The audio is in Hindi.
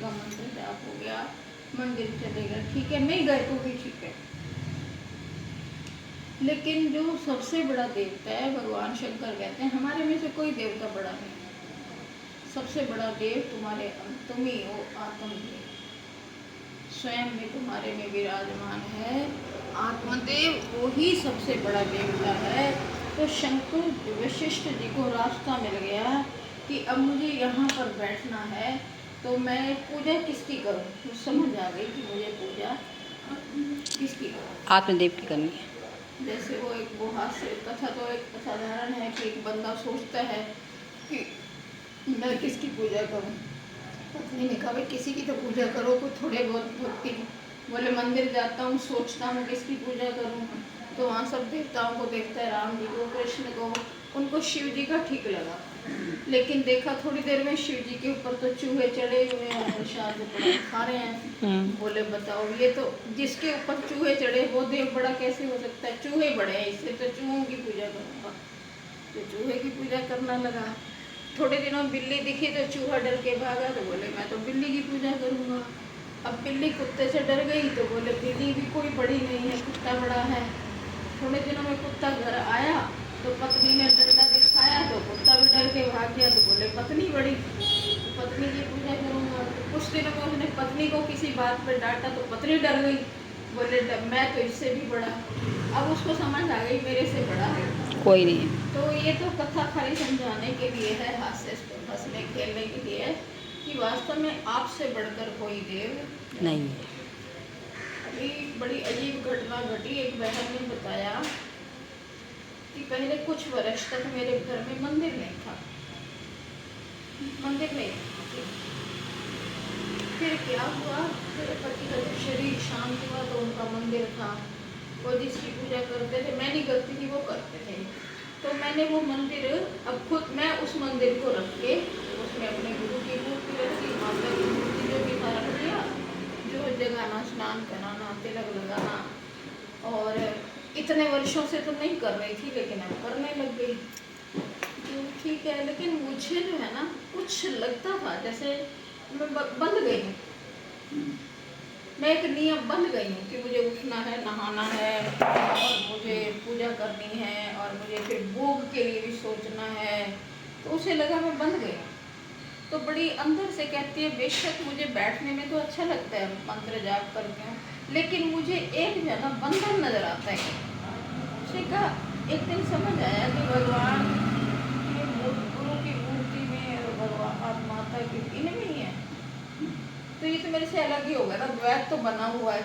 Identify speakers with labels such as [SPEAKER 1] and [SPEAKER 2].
[SPEAKER 1] का मंत्र जाप हो गया, मंदिर चले गए, ठीक है, नहीं गए तो भी ठीक है। लेकिन जो सबसे बड़ा देवता है, भगवान शंकर कहते हैं हमारे में से कोई देवता बड़ा नहीं, सबसे बड़ा देव तुम्हारे तुम ही हो, आत्मदेव स्वयं में तुम्हारे में विराजमान है। आत्मदेव वो ही सबसे बड़ा देवता है। तो शंकर वशिष्ठ जी को रास्ता मिल गया कि अब मुझे यहाँ पर बैठना है, तो मैं पूजा किसकी करूँ। तो समझ आ गई कि मुझे पूजा किसकी करूँ,
[SPEAKER 2] आत्मदेव की करनी है।
[SPEAKER 1] जैसे वो एक वो हास्य कथा तो एक साधारण है कि एक बंदा सोचता है कि मैं किसकी पूजा करूँ। पत्नी ने कहा भाई किसी की तो पूजा करो, कोई थोड़े बहुत भक्ति। बोले मंदिर जाता हूँ, सोचता हूँ किसकी पूजा करूँ, तो वहाँ सब देवताओं को देखता है, राम जी को, कृष्ण को, उनको शिव जी का ठीक लगा। लेकिन देखा थोड़ी देर में शिव जी के ऊपर तो चूहे चढ़े हुए हैं, प्रसाद खा रहे हैं। बोले बताओ, ये तो जिसके ऊपर चूहे चढ़े वो देव बड़ा कैसे हो सकता है, चूहे बड़े हैं, इससे तो चूहों की पूजा करूँगा। तो चूहे की पूजा करना लगा। थोड़े दिनों बिल्ली दिखी तो चूहा डर के भागा, तो बोले मैं तो बिल्ली की पूजा करूँगा। अब बिल्ली कुत्ते से डर गई तो बोले बिल्ली भी कोई बड़ी नहीं है, कुत्ता बड़ा है। थोड़े दिनों में कुत्ता घर आया तो पत्नी ने डंडा दिखाया तो कुत्ता भी डर के भाग गया, तो बोले पत्नी बड़ी, तो पत्नी की पूजा करूँगा। कुछ दिनों में उसने पत्नी को किसी बात पर डांटा तो पत्नी डर गई, बोले मैं तो इससे भी बड़ा। अब उसको समझ आ गई मेरे से बड़ा है
[SPEAKER 2] कोई नहीं है।
[SPEAKER 1] तो ये तो कथा खाली समझाने के लिए है, हास्य हंसने खेलने के लिए है कि वास्तव में आपसे बढ़कर कोई देव
[SPEAKER 2] नहीं है।
[SPEAKER 1] अभी बड़ी अजीब घटना घटी। एक बहन ने बताया कि पहले कुछ वर्ष तक मेरे घर में मंदिर नहीं था, मंदिर नहीं था। फिर क्या हुआ, मेरे पति का जब शरीर शांत हुआ तो उनका मंदिर था, वो जिसकी पूजा करते थे, मैं नहीं करती थी, वो करते थे। तो मैंने वो मंदिर, अब खुद मैं उस मंदिर को रख के उसमें अपने गुरु की मूर्ति रखी, माता की मूर्ति जो भी था रख दिया, जो जगाना, स्नान कराना, तिलक लगाना, और इतने वर्षों से तो नहीं कर रही थी लेकिन अब करने लग गई। तो ठीक है, लेकिन मुझे जो है ना कुछ लगता था जैसे मैं बंध गई हूँ, मैं एक नियम बन गई हूँ कि मुझे उठना है, नहाना है और मुझे पूजा करनी है और मुझे फिर भोग के लिए भी सोचना है। तो उसे लगा मैं बंध गई हूँ। तो बड़ी अंदर से कहती है बेशक मुझे बैठने में तो अच्छा लगता है, मंत्र जाप करके हूँ, लेकिन मुझे एक जो है ना बंधन नजर आता है। उसे कहा, एक दिन समझ आया कि भगवान के गुरु की मूर्ति में और भगवान माता की इनमें ही है, तो ये तो मेरे से अलग ही होगा ना, द्वैत तो बना हुआ है।